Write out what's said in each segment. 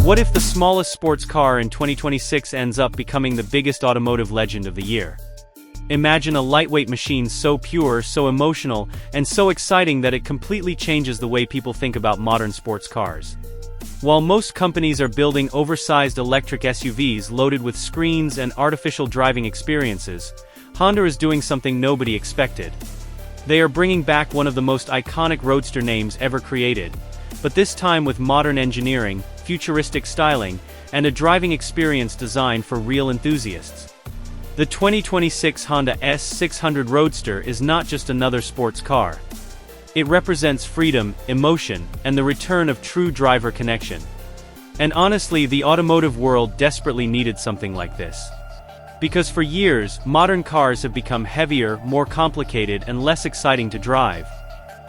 What if the smallest sports car in 2026 ends up becoming the biggest automotive legend of the year? Imagine a lightweight machine so pure, so emotional, and so exciting that it completely changes the way people think about modern sports cars. While most companies are building oversized electric SUVs loaded with screens and artificial driving experiences, Honda is doing something nobody expected. They are bringing back one of the most iconic roadster names ever created, but this time with modern engineering, futuristic styling, and a driving experience designed for real enthusiasts. The 2026 Honda S600 Roadster is not just another sports car. It represents freedom, emotion, and the return of true driver connection. And honestly, the automotive world desperately needed something like this. Because for years, modern cars have become heavier, more complicated, and less exciting to drive.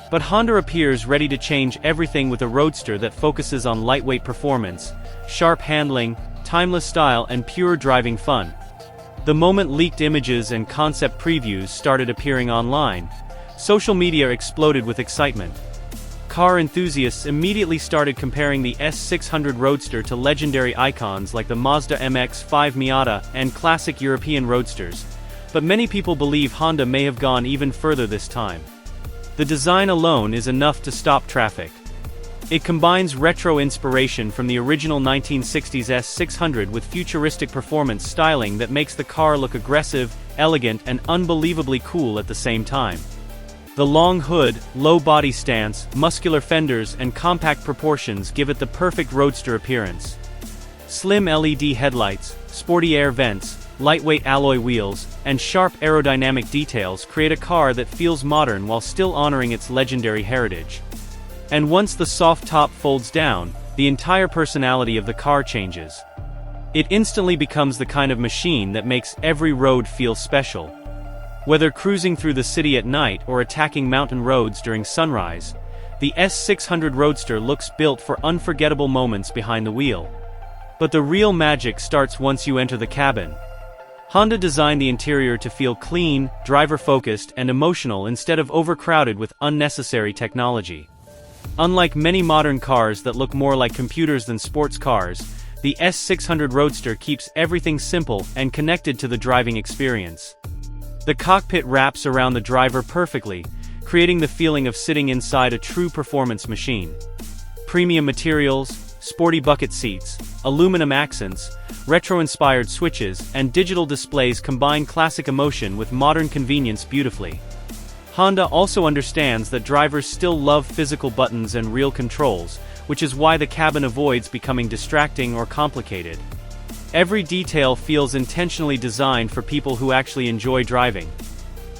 But Honda appears ready to change everything with a roadster that focuses on lightweight performance, sharp handling, timeless style, and pure driving fun. The moment leaked images and concept previews started appearing online, social media exploded with excitement. Car enthusiasts immediately started comparing the S600 Roadster to legendary icons like the Mazda MX-5 Miata and classic European roadsters, but many people believe Honda may have gone even further this time. The design alone is enough to stop traffic. It combines retro inspiration from the original 1960s S600 with futuristic performance styling that makes the car look aggressive, elegant, and unbelievably cool at the same time. The long hood, low body stance, muscular fenders, and compact proportions give it the perfect roadster appearance. Slim LED headlights, sporty air vents, lightweight alloy wheels, and sharp aerodynamic details create a car that feels modern while still honoring its legendary heritage. And once the soft top folds down, the entire personality of the car changes. It instantly becomes the kind of machine that makes every road feel special. Whether cruising through the city at night or attacking mountain roads during sunrise, the S600 Roadster looks built for unforgettable moments behind the wheel. But the real magic starts once you enter the cabin. Honda designed the interior to feel clean, driver-focused, and emotional instead of overcrowded with unnecessary technology. Unlike many modern cars that look more like computers than sports cars, the S600 Roadster keeps everything simple and connected to the driving experience. The cockpit wraps around the driver perfectly, creating the feeling of sitting inside a true performance machine. Premium materials, sporty bucket seats, aluminum accents, retro-inspired switches, and digital displays combine classic emotion with modern convenience beautifully. Honda also understands that drivers still love physical buttons and real controls, which is why the cabin avoids becoming distracting or complicated. Every detail feels intentionally designed for people who actually enjoy driving.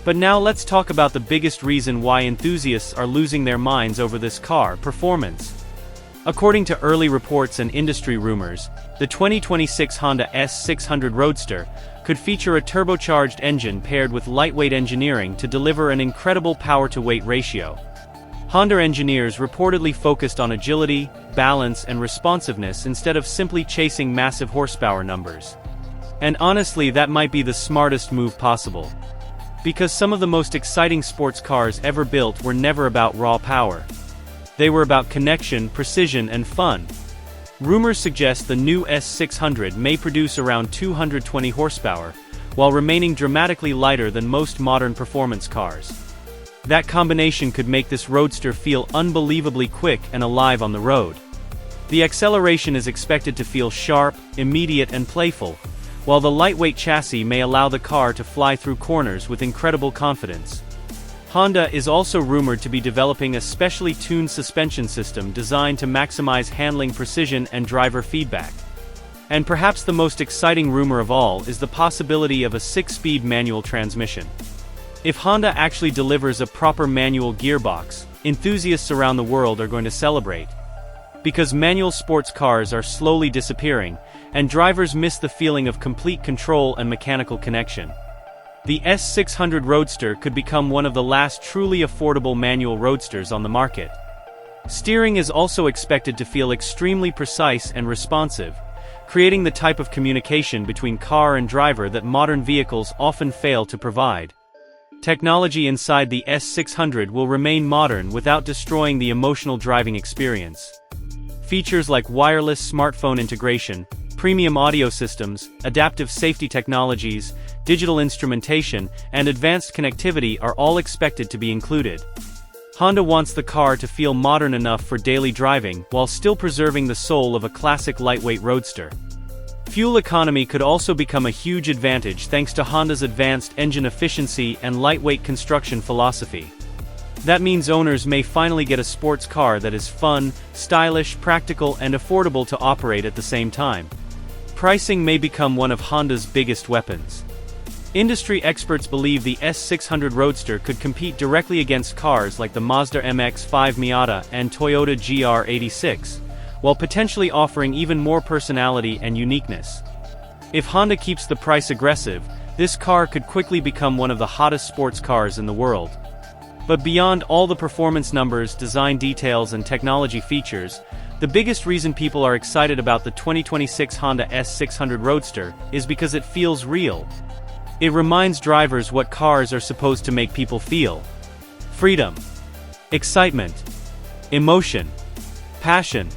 But now let's talk about the biggest reason why enthusiasts are losing their minds over this car: performance. According to early reports and industry rumors, the 2026 Honda S600 Roadster could feature a turbocharged engine paired with lightweight engineering to deliver an incredible power-to-weight ratio. Honda engineers reportedly focused on agility, balance, and responsiveness instead of simply chasing massive horsepower numbers. And honestly, that might be the smartest move possible. Because some of the most exciting sports cars ever built were never about raw power. They were about connection, precision, and fun. Rumors suggest the new S600 may produce around 220 horsepower, while remaining dramatically lighter than most modern performance cars. That combination could make this roadster feel unbelievably quick and alive on the road. The acceleration is expected to feel sharp, immediate, and playful, while the lightweight chassis may allow the car to fly through corners with incredible confidence. Honda is also rumored to be developing a specially tuned suspension system designed to maximize handling precision and driver feedback. And perhaps the most exciting rumor of all is the possibility of a 6-speed manual transmission. If Honda actually delivers a proper manual gearbox, enthusiasts around the world are going to celebrate. Because manual sports cars are slowly disappearing, and drivers miss the feeling of complete control and mechanical connection. The S600 Roadster could become one of the last truly affordable manual roadsters on the market. Steering is also expected to feel extremely precise and responsive, creating the type of communication between car and driver that modern vehicles often fail to provide. Technology inside the S600 will remain modern without destroying the emotional driving experience. Features like wireless smartphone integration, premium audio systems, adaptive safety technologies, digital instrumentation, and advanced connectivity are all expected to be included. Honda wants the car to feel modern enough for daily driving while still preserving the soul of a classic lightweight roadster. Fuel economy could also become a huge advantage thanks to Honda's advanced engine efficiency and lightweight construction philosophy. That means owners may finally get a sports car that is fun, stylish, practical, and affordable to operate at the same time. Pricing may become one of Honda's biggest weapons. Industry experts believe the S600 Roadster could compete directly against cars like the Mazda MX-5 Miata and Toyota GR86, while potentially offering even more personality and uniqueness. If Honda keeps the price aggressive, this car could quickly become one of the hottest sports cars in the world. But beyond all the performance numbers, design details, and technology features, the biggest reason people are excited about the 2026 Honda S600 Roadster is because it feels real. It reminds drivers what cars are supposed to make people feel: freedom, excitement, emotion, passion.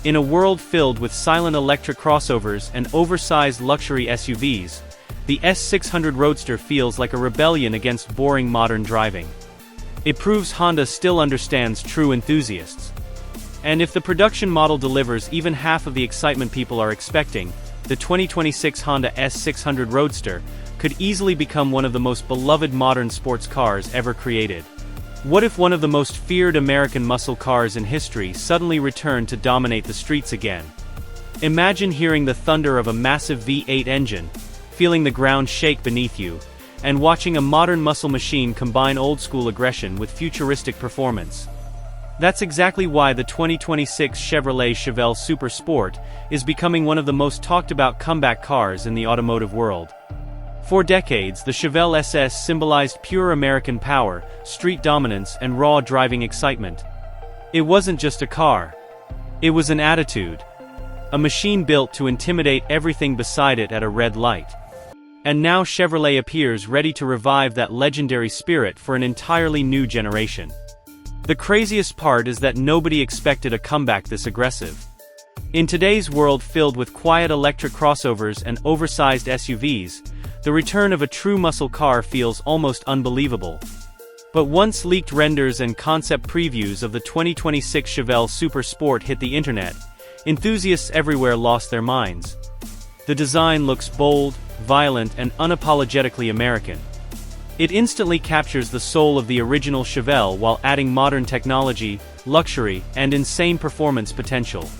In a world filled with silent electric crossovers and oversized luxury SUVs, the S600 Roadster feels like a rebellion against boring modern driving. It proves Honda still understands true enthusiasts. And if the production model delivers even half of the excitement people are expecting, the 2026 Honda S600 Roadster could easily become one of the most beloved modern sports cars ever created. What if one of the most feared American muscle cars in history suddenly returned to dominate the streets again? Imagine hearing the thunder of a massive V8 engine, feeling the ground shake beneath you, and watching a modern muscle machine combine old-school aggression with futuristic performance. That's exactly why the 2026 Chevrolet Chevelle Super Sport is becoming one of the most talked-about comeback cars in the automotive world. For decades, the Chevelle SS symbolized pure American power, street dominance, and raw driving excitement. It wasn't just a car. It was an attitude. A machine built to intimidate everything beside it at a red light. And now Chevrolet appears ready to revive that legendary spirit for an entirely new generation. The craziest part is that nobody expected a comeback this aggressive. In today's world filled with quiet electric crossovers and oversized SUVs, the return of a true muscle car feels almost unbelievable. But once leaked renders and concept previews of the 2026 Chevelle Super Sport hit the internet, enthusiasts everywhere lost their minds. The design looks bold, violent, and unapologetically American. It instantly captures the soul of the original Chevelle while adding modern technology, luxury, and insane performance potential.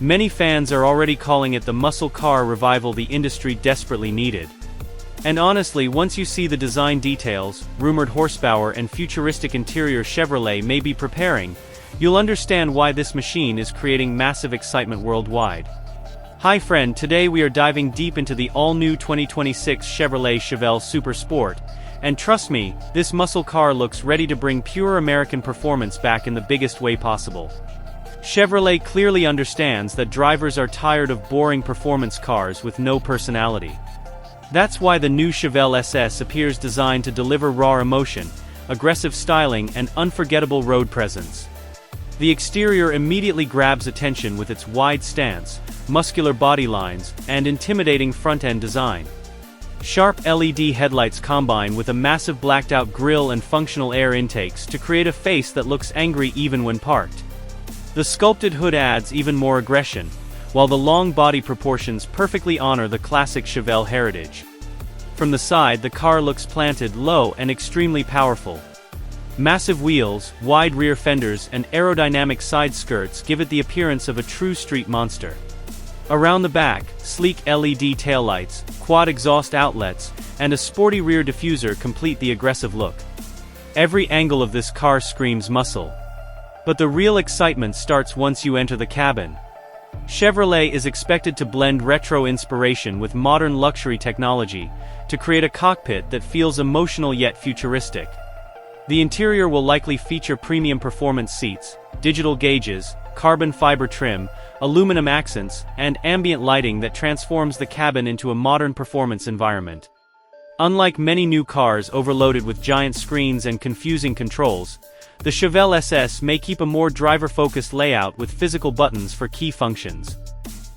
Many fans are already calling it the muscle car revival the industry desperately needed. And honestly, once you see the design details, rumored horsepower, and futuristic interior Chevrolet may be preparing, you'll understand why this machine is creating massive excitement worldwide. Hi friend, today we are diving deep into the all-new 2026 Chevrolet Chevelle Super Sport, and trust me, this muscle car looks ready to bring pure American performance back in the biggest way possible. Chevrolet clearly understands that drivers are tired of boring performance cars with no personality. That's why the new Chevelle SS appears designed to deliver raw emotion, aggressive styling, and unforgettable road presence. The exterior immediately grabs attention with its wide stance, muscular body lines, and intimidating front-end design. Sharp LED headlights combine with a massive blacked-out grille and functional air intakes to create a face that looks angry even when parked. The sculpted hood adds even more aggression, while the long body proportions perfectly honor the classic Chevelle heritage. From the side, the car looks planted low and extremely powerful. Massive wheels, wide rear fenders, and aerodynamic side skirts give it the appearance of a true street monster. Around the back, sleek LED taillights, quad exhaust outlets, and a sporty rear diffuser complete the aggressive look. Every angle of this car screams muscle. But the real excitement starts once you enter the cabin. Chevrolet is expected to blend retro inspiration with modern luxury technology to create a cockpit that feels emotional yet futuristic. The interior will likely feature premium performance seats, digital gauges, carbon fiber trim, aluminum accents, and ambient lighting that transforms the cabin into a modern performance environment. Unlike many new cars overloaded with giant screens and confusing controls, the Chevelle SS may keep a more driver-focused layout with physical buttons for key functions.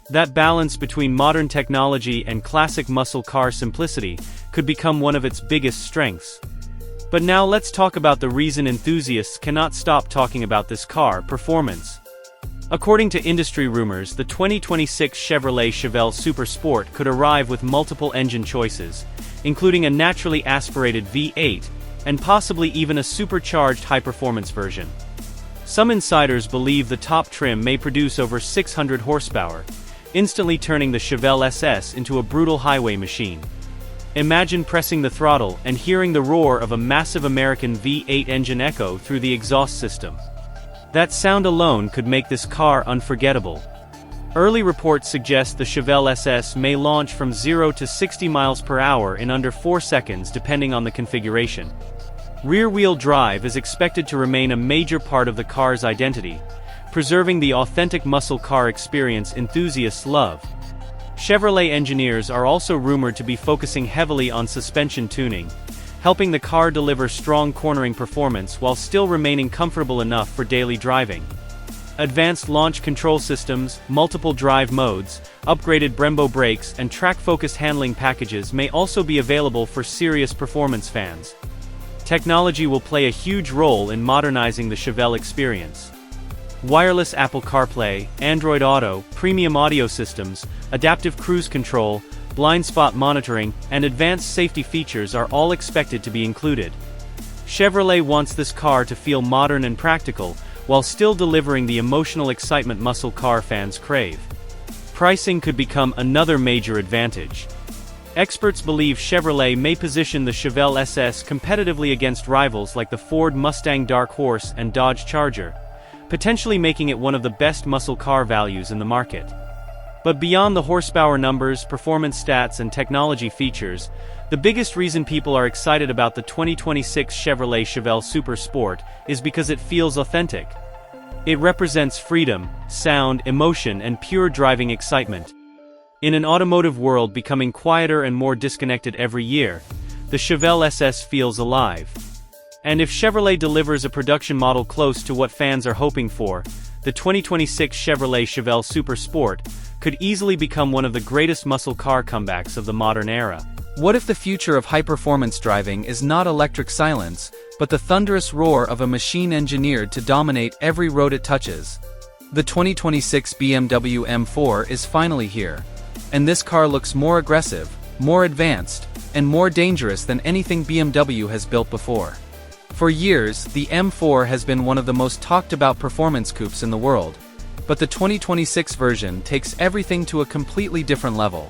That balance between modern technology and classic muscle car simplicity could become one of its biggest strengths. But now let's talk about the reason enthusiasts cannot stop talking about this car: performance. According to industry rumors, the 2026 Chevrolet Chevelle Super Sport could arrive with multiple engine choices, including a naturally aspirated V8, and possibly even a supercharged high-performance version. Some insiders believe the top trim may produce over 600 horsepower, instantly turning the Chevelle SS into a brutal highway machine. Imagine pressing the throttle and hearing the roar of a massive American V8 engine echo through the exhaust system. That sound alone could make this car unforgettable. Early reports suggest the Chevelle SS may launch from 0 to 60 miles per hour in under 4 seconds depending on the configuration. Rear-wheel drive is expected to remain a major part of the car's identity, preserving the authentic muscle car experience enthusiasts love. Chevrolet engineers are also rumored to be focusing heavily on suspension tuning, helping the car deliver strong cornering performance while still remaining comfortable enough for daily driving. Advanced launch control systems, multiple drive modes, upgraded Brembo brakes, and track-focused handling packages may also be available for serious performance fans. Technology will play a huge role in modernizing the Chevelle experience. Wireless Apple CarPlay, Android Auto, premium audio systems, adaptive cruise control, blind spot monitoring, and advanced safety features are all expected to be included. Chevrolet wants this car to feel modern and practical, while still delivering the emotional excitement muscle car fans crave. Pricing could become another major advantage. Experts believe Chevrolet may position the Chevelle SS competitively against rivals like the Ford Mustang Dark Horse and Dodge Charger, potentially making it one of the best muscle car values in the market. But beyond the horsepower numbers, performance stats, and technology features, the biggest reason people are excited about the 2026 Chevrolet Chevelle Super Sport is because it feels authentic. It represents freedom, sound, emotion, and pure driving excitement. In an automotive world becoming quieter and more disconnected every year, the Chevelle SS feels alive. And if Chevrolet delivers a production model close to what fans are hoping for, the 2026 Chevrolet Chevelle Super Sport could easily become one of the greatest muscle car comebacks of the modern era. What if the future of high-performance driving is not electric silence, but the thunderous roar of a machine engineered to dominate every road it touches? The 2026 BMW M4 is finally here. And this car looks more aggressive, more advanced, and more dangerous than anything BMW has built before. For years, the M4 has been one of the most talked about performance coupes in the world. But the 2026 version takes everything to a completely different level.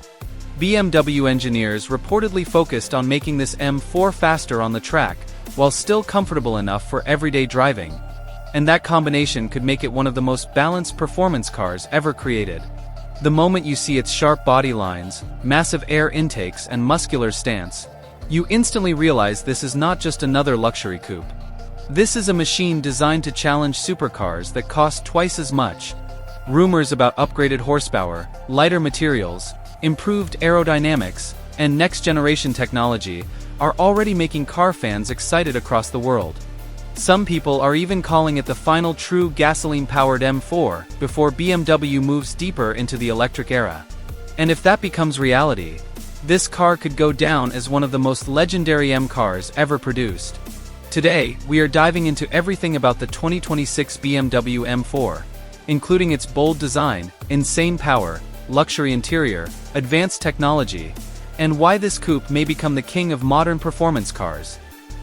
BMW engineers reportedly focused on making this M4 faster on the track, while still comfortable enough for everyday driving. And that combination could make it one of the most balanced performance cars ever created. The moment you see its sharp body lines, massive air intakes, and muscular stance, you instantly realize this is not just another luxury coupe. This is a machine designed to challenge supercars that cost twice as much. Rumors about upgraded horsepower, lighter materials, improved aerodynamics, and next-generation technology are already making car fans excited across the world. Some people are even calling it the final true gasoline-powered M4 before BMW moves deeper into the electric era. And if that becomes reality, this car could go down as one of the most legendary M cars ever produced. Today, we are diving into everything about the 2026 BMW M4, including its bold design, insane power, luxury interior, advanced technology, and why this coupe may become the king of modern performance cars.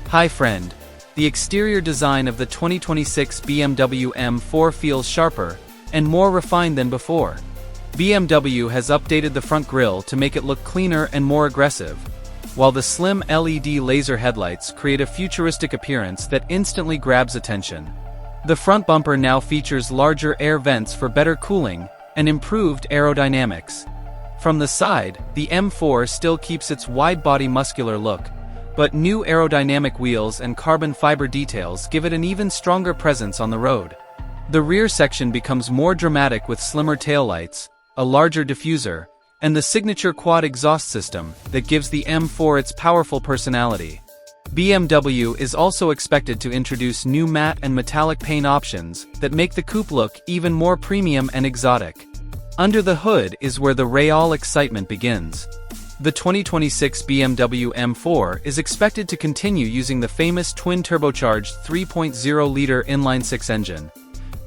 Hi friend. The exterior design of the 2026 BMW M4 feels sharper and more refined than before. BMW has updated the front grille to make it look cleaner and more aggressive, while the slim LED laser headlights create a futuristic appearance that instantly grabs attention. The front bumper now features larger air vents for better cooling and improved aerodynamics. From the side, the M4 still keeps its wide-body muscular look, but new aerodynamic wheels and carbon fiber details give it an even stronger presence on the road. The rear section becomes more dramatic with slimmer taillights, a larger diffuser, and the signature quad exhaust system that gives the M4 its powerful personality. BMW is also expected to introduce new matte and metallic paint options that make the coupe look even more premium and exotic. Under the hood is where the real excitement begins. The 2026 BMW M4 is expected to continue using the famous twin-turbocharged 3.0-liter inline-six engine,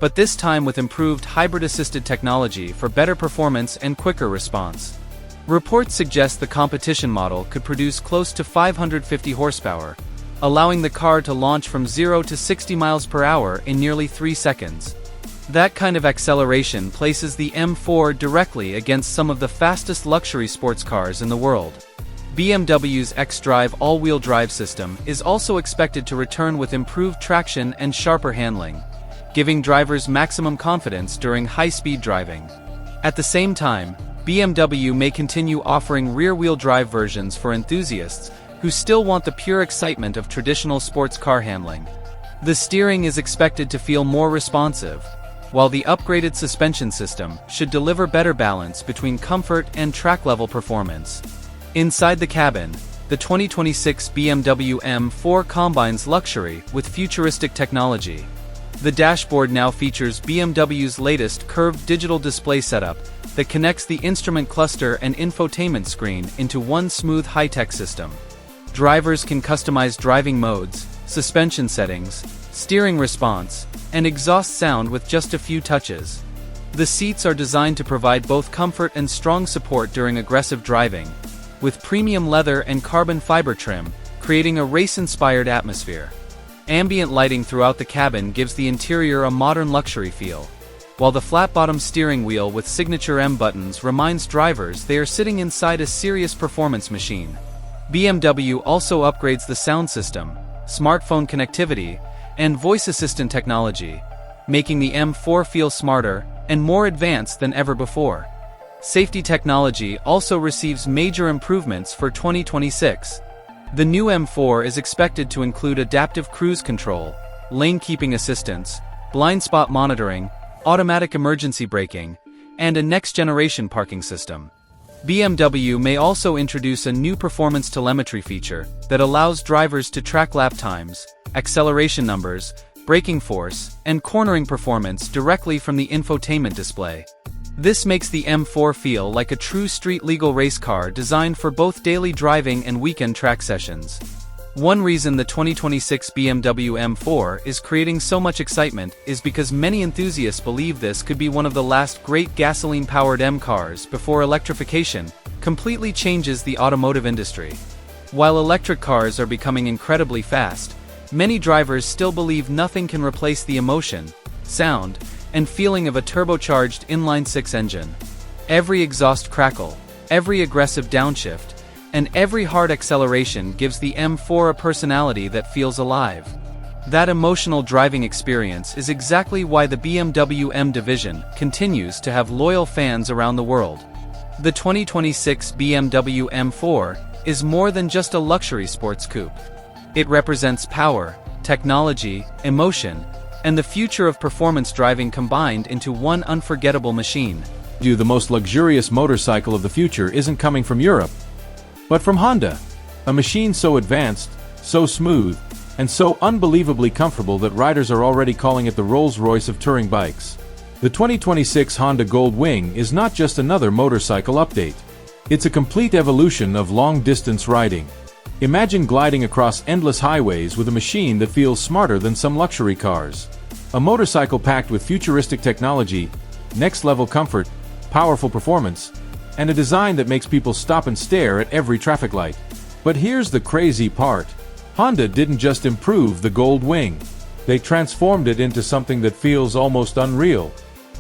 but this time with improved hybrid-assisted technology for better performance and quicker response. Reports suggest the competition model could produce close to 550 horsepower, allowing the car to launch from 0 to 60 miles per hour in nearly 3 seconds. That kind of acceleration places the M4 directly against some of the fastest luxury sports cars in the world. BMW's xDrive all-wheel drive system is also expected to return with improved traction and sharper handling, giving drivers maximum confidence during high-speed driving. At the same time, BMW may continue offering rear-wheel drive versions for enthusiasts who still want the pure excitement of traditional sports car handling. The steering is expected to feel more responsive, while the upgraded suspension system should deliver better balance between comfort and track-level performance. Inside the cabin, the 2026 BMW M4 combines luxury with futuristic technology. The dashboard now features BMW's latest curved digital display setup that connects the instrument cluster and infotainment screen into one smooth high-tech system. Drivers can customize driving modes, suspension settings, steering response, and exhaust sound with just a few touches. The seats are designed to provide both comfort and strong support during aggressive driving, with premium leather and carbon fiber trim, creating a race-inspired atmosphere. Ambient lighting throughout the cabin gives the interior a modern luxury feel, while the flat-bottom steering wheel with signature M buttons reminds drivers they are sitting inside a serious performance machine. BMW also upgrades the sound system, smartphone connectivity, and voice assistant technology, making the M4 feel smarter and more advanced than ever before. Safety technology also receives major improvements for 2026. The new M4 is expected to include adaptive cruise control, lane keeping assistance, blind spot monitoring, automatic emergency braking, and a next-generation parking system. BMW may also introduce a new performance telemetry feature that allows drivers to track lap times, acceleration numbers, braking force, and cornering performance directly from the infotainment display. This makes the M4 feel like a true street-legal race car designed for both daily driving and weekend track sessions. One reason the 2026 BMW M4 is creating so much excitement is because many enthusiasts believe this could be one of the last great gasoline-powered M cars before electrification completely changes the automotive industry. While electric cars are becoming incredibly fast, many drivers still believe nothing can replace the emotion, sound, and feeling of a turbocharged inline-six engine. Every exhaust crackle, every aggressive downshift, and every hard acceleration gives the M4 a personality that feels alive. That emotional driving experience is exactly why the BMW M division continues to have loyal fans around the world. The 2026 BMW M4 is more than just a luxury sports coupe. It represents power, technology, emotion, and the future of performance driving combined into one unforgettable machine. The most luxurious motorcycle of the future isn't coming from Europe, but from Honda. A machine so advanced, so smooth, and so unbelievably comfortable that riders are already calling it the Rolls-Royce of touring bikes. The 2026 Honda Gold Wing is not just another motorcycle update. It's a complete evolution of long-distance riding. Imagine gliding across endless highways with a machine that feels smarter than some luxury cars. A motorcycle packed with futuristic technology, next-level comfort, powerful performance, and a design that makes people stop and stare at every traffic light. But here's the crazy part. Honda didn't just improve the Gold Wing. They transformed it into something that feels almost unreal.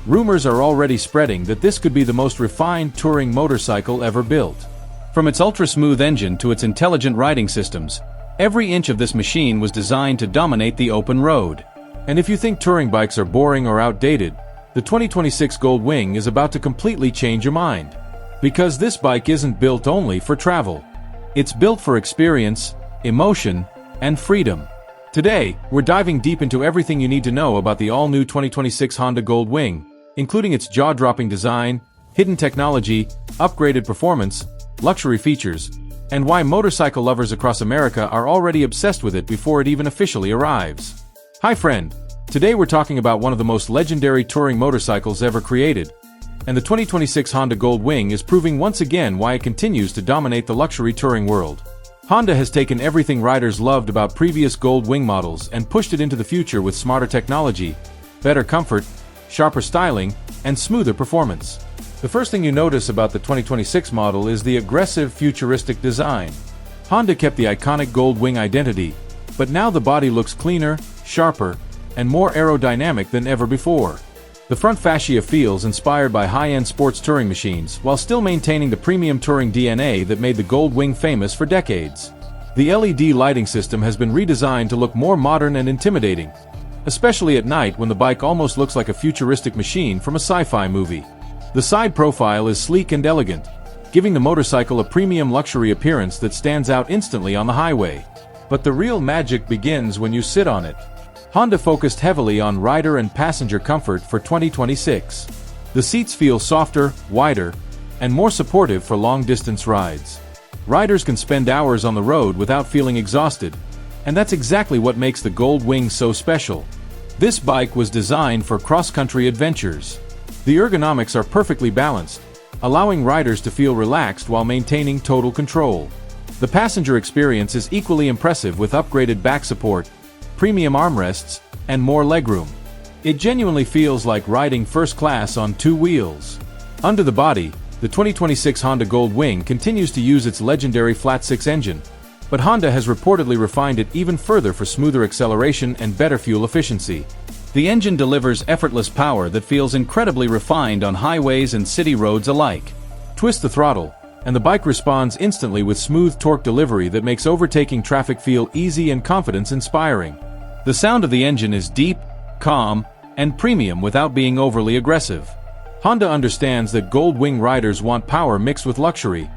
Rumors are already spreading that this could be the most refined touring motorcycle ever built. From its ultra-smooth engine to its intelligent riding systems, every inch of this machine was designed to dominate the open road. And if you think touring bikes are boring or outdated, the 2026 Gold Wing is about to completely change your mind. Because this bike isn't built only for travel. It's built for experience, emotion, and freedom. Today, we're diving deep into everything you need to know about the all-new 2026 Honda Gold Wing, including its jaw-dropping design, hidden technology, upgraded performance, luxury features, and why motorcycle lovers across America are already obsessed with it before it even officially arrives. Hi friend, today we're talking about one of the most legendary touring motorcycles ever created, and the 2026 Honda Gold Wing is proving once again why it continues to dominate the luxury touring world. Honda has taken everything riders loved about previous Gold Wing models and pushed it into the future with smarter technology, better comfort, sharper styling, and smoother performance. The first thing you notice about the 2026 model is the aggressive, futuristic design. Honda kept the iconic Gold Wing identity, but now the body looks cleaner, sharper, and more aerodynamic than ever before. The front fascia feels inspired by high-end sports touring machines, while still maintaining the premium touring DNA that made the Gold Wing famous for decades. The LED lighting system has been redesigned to look more modern and intimidating, especially at night when the bike almost looks like a futuristic machine from a sci-fi movie. The side profile is sleek and elegant, giving the motorcycle a premium luxury appearance that stands out instantly on the highway. But the real magic begins when you sit on it. Honda focused heavily on rider and passenger comfort for 2026. The seats feel softer, wider, and more supportive for long-distance rides. Riders can spend hours on the road without feeling exhausted, and that's exactly what makes the Gold Wing so special. This bike was designed for cross-country adventures. The ergonomics are perfectly balanced, allowing riders to feel relaxed while maintaining total control. The passenger experience is equally impressive with upgraded back support, premium armrests, and more legroom. It genuinely feels like riding first class on two wheels. Under the body, the 2026 Honda Gold Wing continues to use its legendary flat-six engine, but Honda has reportedly refined it even further for smoother acceleration and better fuel efficiency. The engine delivers effortless power that feels incredibly refined on highways and city roads alike. Twist the throttle, and the bike responds instantly with smooth torque delivery that makes overtaking traffic feel easy and confidence-inspiring. The sound of the engine is deep, calm, and premium without being overly aggressive. Honda understands that Gold Wing riders want power mixed with luxury,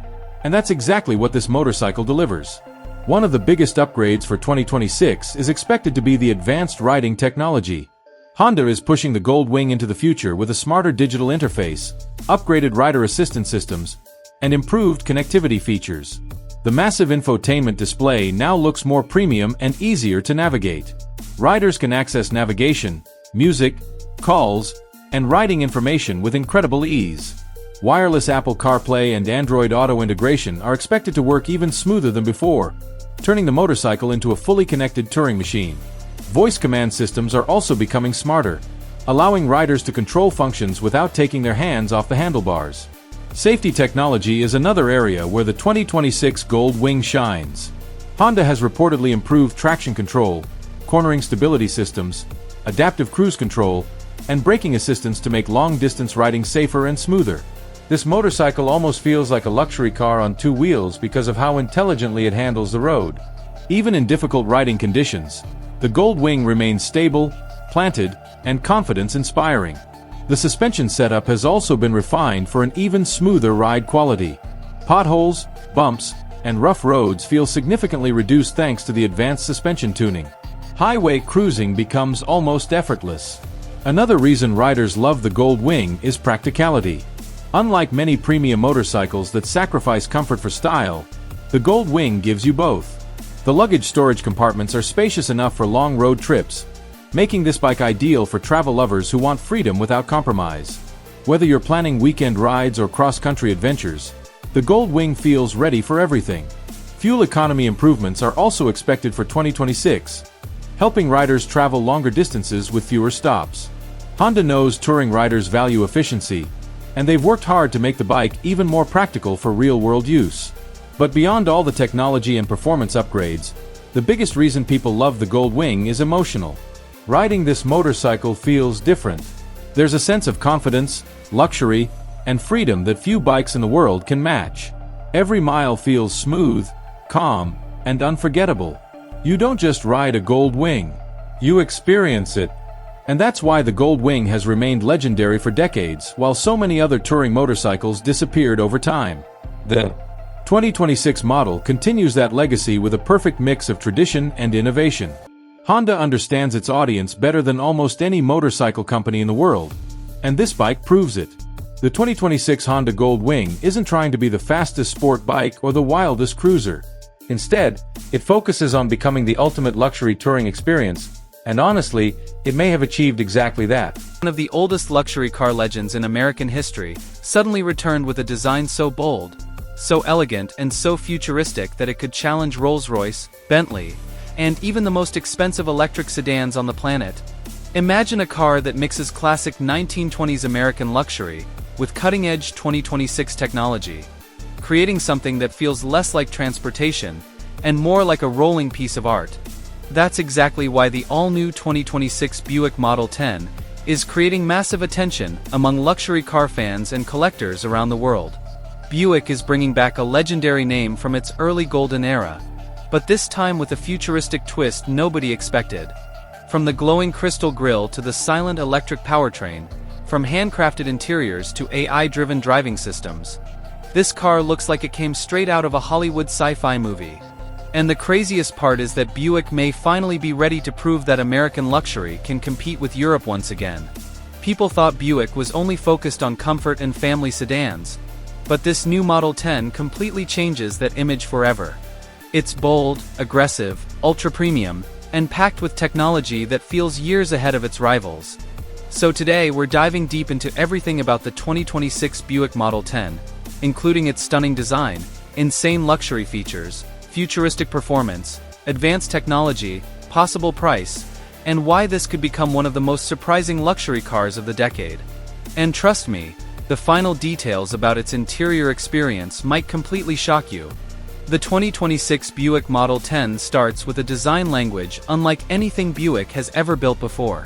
and that's exactly what this motorcycle delivers. One of the biggest upgrades for 2026 is expected to be the advanced riding technology. Honda is pushing the Gold Wing into the future with a smarter digital interface, upgraded rider assistance systems, and improved connectivity features. The massive infotainment display now looks more premium and easier to navigate. Riders can access navigation, music, calls, and riding information with incredible ease. Wireless Apple CarPlay and Android Auto integration are expected to work even smoother than before, turning the motorcycle into a fully connected touring machine. Voice command systems are also becoming smarter, allowing riders to control functions without taking their hands off the handlebars. Safety technology is another area where the 2026 Gold Wing shines. Honda has reportedly improved traction control, cornering stability systems, adaptive cruise control, and braking assistance to make long-distance riding safer and smoother. This motorcycle almost feels like a luxury car on two wheels because of how intelligently it handles the road. Even in difficult riding conditions, the Gold Wing remains stable, planted, and confidence-inspiring. The suspension setup has also been refined for an even smoother ride quality. Potholes, bumps, and rough roads feel significantly reduced thanks to the advanced suspension tuning. Highway cruising becomes almost effortless. Another reason riders love the Gold Wing is practicality. Unlike many premium motorcycles that sacrifice comfort for style, the Gold Wing gives you both. The luggage storage compartments are spacious enough for long road trips, making this bike ideal for travel lovers who want freedom without compromise. Whether you're planning weekend rides or cross-country adventures, the Gold Wing feels ready for everything. Fuel economy improvements are also expected for 2026, helping riders travel longer distances with fewer stops. Honda knows touring riders value efficiency, and they've worked hard to make the bike even more practical for real-world use. But beyond all the technology and performance upgrades, the biggest reason people love the Gold Wing is emotional. Riding this motorcycle feels different. There's a sense of confidence, luxury, and freedom that few bikes in the world can match. Every mile feels smooth, calm, and unforgettable. You don't just ride a Gold Wing, you experience it. And that's why the Gold Wing has remained legendary for decades, while so many other touring motorcycles disappeared over time. The 2026 model continues that legacy with a perfect mix of tradition and innovation. Honda understands its audience better than almost any motorcycle company in the world, and this bike proves it. The 2026 Honda Gold Wing isn't trying to be the fastest sport bike or the wildest cruiser. Instead, it focuses on becoming the ultimate luxury touring experience, and honestly, it may have achieved exactly that. One of the oldest luxury car legends in American history suddenly returned with a design so bold, so elegant, and so futuristic that it could challenge Rolls-Royce, Bentley, and even the most expensive electric sedans on the planet. Imagine a car that mixes classic 1920s American luxury with cutting-edge 2026 technology, creating something that feels less like transportation and more like a rolling piece of art. That's exactly why the all-new 2026 Buick Model 10 is creating massive attention among luxury car fans and collectors around the world. Buick is bringing back a legendary name from its early golden era, but this time with a futuristic twist nobody expected. From the glowing crystal grille to the silent electric powertrain, from handcrafted interiors to AI-driven driving systems, this car looks like it came straight out of a Hollywood sci-fi movie. And the craziest part is that Buick may finally be ready to prove that American luxury can compete with Europe once again. People thought Buick was only focused on comfort and family sedans, but this new Model 10 completely changes that image forever. It's bold, aggressive, ultra-premium, and packed with technology that feels years ahead of its rivals. So today we're diving deep into everything about the 2026 Buick Model 10, including its stunning design, insane luxury features, futuristic performance, advanced technology, possible price, and why this could become one of the most surprising luxury cars of the decade. And trust me, the final details about its interior experience might completely shock you. The 2026 Buick Model 10 starts with a design language unlike anything Buick has ever built before.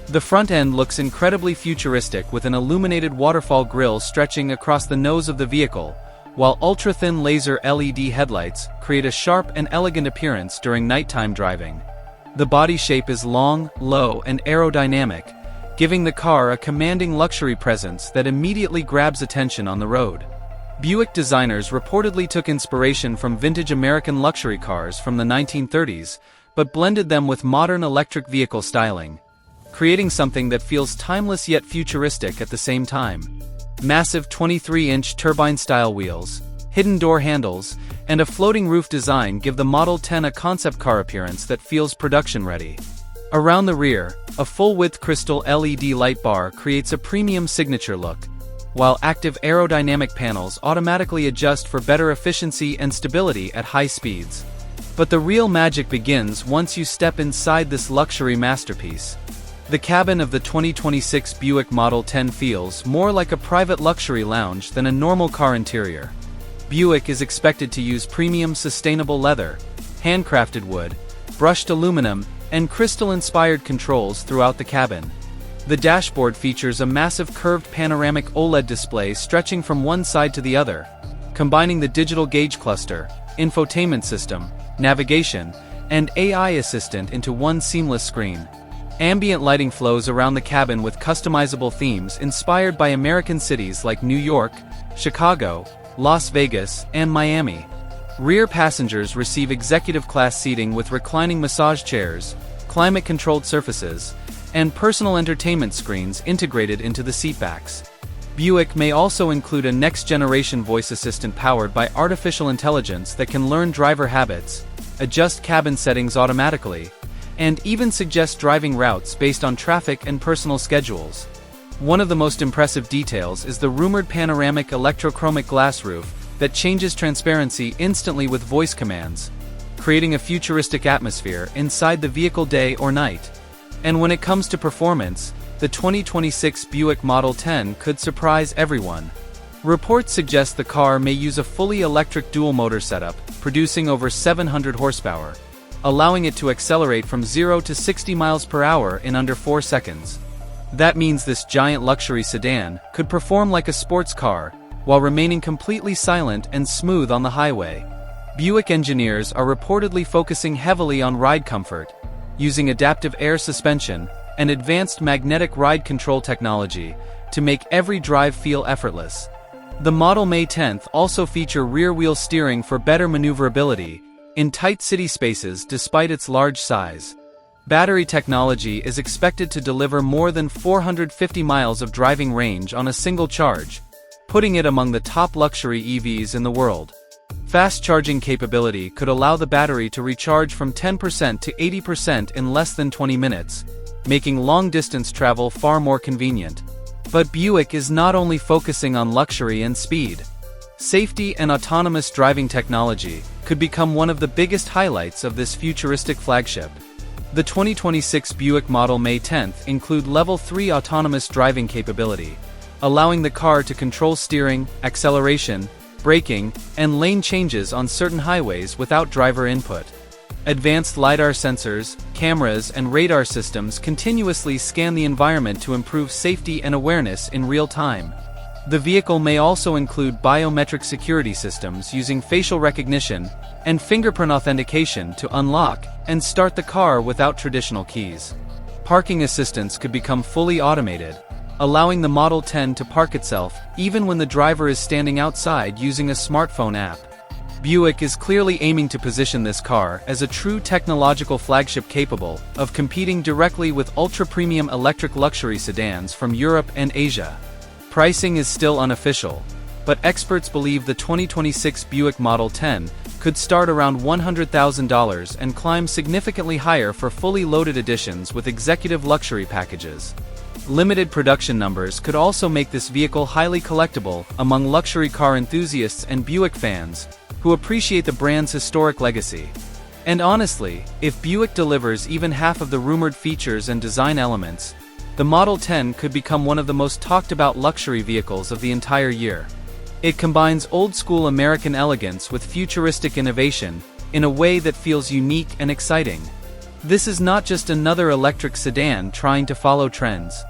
The front end looks incredibly futuristic with an illuminated waterfall grille stretching across the nose of the vehicle, while ultra-thin laser LED headlights create a sharp and elegant appearance during nighttime driving. The body shape is long, low, and aerodynamic, giving the car a commanding luxury presence that immediately grabs attention on the road. Buick designers reportedly took inspiration from vintage American luxury cars from the 1930s, but blended them with modern electric vehicle styling, creating something that feels timeless yet futuristic at the same time. Massive 23-inch turbine-style wheels, hidden door handles, and a floating roof design give the Model 10 a concept car appearance that feels production-ready. Around the rear, a full-width crystal LED light bar creates a premium signature look, while active aerodynamic panels automatically adjust for better efficiency and stability at high speeds. But the real magic begins once you step inside this luxury masterpiece. The cabin of the 2026 Buick Model 10 feels more like a private luxury lounge than a normal car interior. Buick is expected to use premium sustainable leather, handcrafted wood, brushed aluminum, and crystal-inspired controls throughout the cabin. The dashboard features a massive curved panoramic OLED display stretching from one side to the other, combining the digital gauge cluster, infotainment system, navigation, and AI assistant into one seamless screen. Ambient lighting flows around the cabin with customizable themes inspired by American cities like New York, Chicago, Las Vegas, and Miami. Rear passengers receive executive-class seating with reclining massage chairs, climate-controlled surfaces, and personal entertainment screens integrated into the seatbacks. Buick may also include a next-generation voice assistant powered by artificial intelligence that can learn driver habits, adjust cabin settings automatically, and even suggest driving routes based on traffic and personal schedules. One of the most impressive details is the rumored panoramic electrochromic glass roof that changes transparency instantly with voice commands, creating a futuristic atmosphere inside the vehicle day or night. And when it comes to performance, the 2026 Buick Model 10 could surprise everyone. Reports suggest the car may use a fully electric dual-motor setup, producing over 700 horsepower, allowing it to accelerate from 0 to 60 miles per hour in under 4 seconds. That means this giant luxury sedan could perform like a sports car, while remaining completely silent and smooth on the highway. Buick engineers are reportedly focusing heavily on ride comfort, using adaptive air suspension and advanced magnetic ride control technology to make every drive feel effortless. The Model May 10th also feature rear-wheel steering for better maneuverability in tight city spaces despite its large size. Battery technology is expected to deliver more than 450 miles of driving range on a single charge, putting it among the top luxury EVs in the world. Fast charging capability could allow the battery to recharge from 10% to 80% in less than 20 minutes, making long-distance travel far more convenient. But Buick is not only focusing on luxury and speed. Safety and autonomous driving technology could become one of the biggest highlights of this futuristic flagship. The 2026 Buick Model May 10th include Level 3 autonomous driving capability, allowing the car to control steering, acceleration, braking, and lane changes on certain highways without driver input. Advanced LiDAR sensors, cameras, and radar systems continuously scan the environment to improve safety and awareness in real time. The vehicle may also include biometric security systems using facial recognition and fingerprint authentication to unlock and start the car without traditional keys. Parking assistance could become fully automated, allowing the Model 10 to park itself even when the driver is standing outside using a smartphone app. Buick is clearly aiming to position this car as a true technological flagship capable of competing directly with ultra-premium electric luxury sedans from Europe and Asia. Pricing is still unofficial, but experts believe the 2026 Buick Model 10 could start around $100,000 and climb significantly higher for fully loaded editions with executive luxury packages. Limited production numbers could also make this vehicle highly collectible among luxury car enthusiasts and Buick fans who appreciate the brand's historic legacy. And honestly, if Buick delivers even half of the rumored features and design elements, the Model 10 could become one of the most talked about luxury vehicles of the entire year. It combines old-school American elegance with futuristic innovation in a way that feels unique and exciting. This is not just another electric sedan trying to follow trends.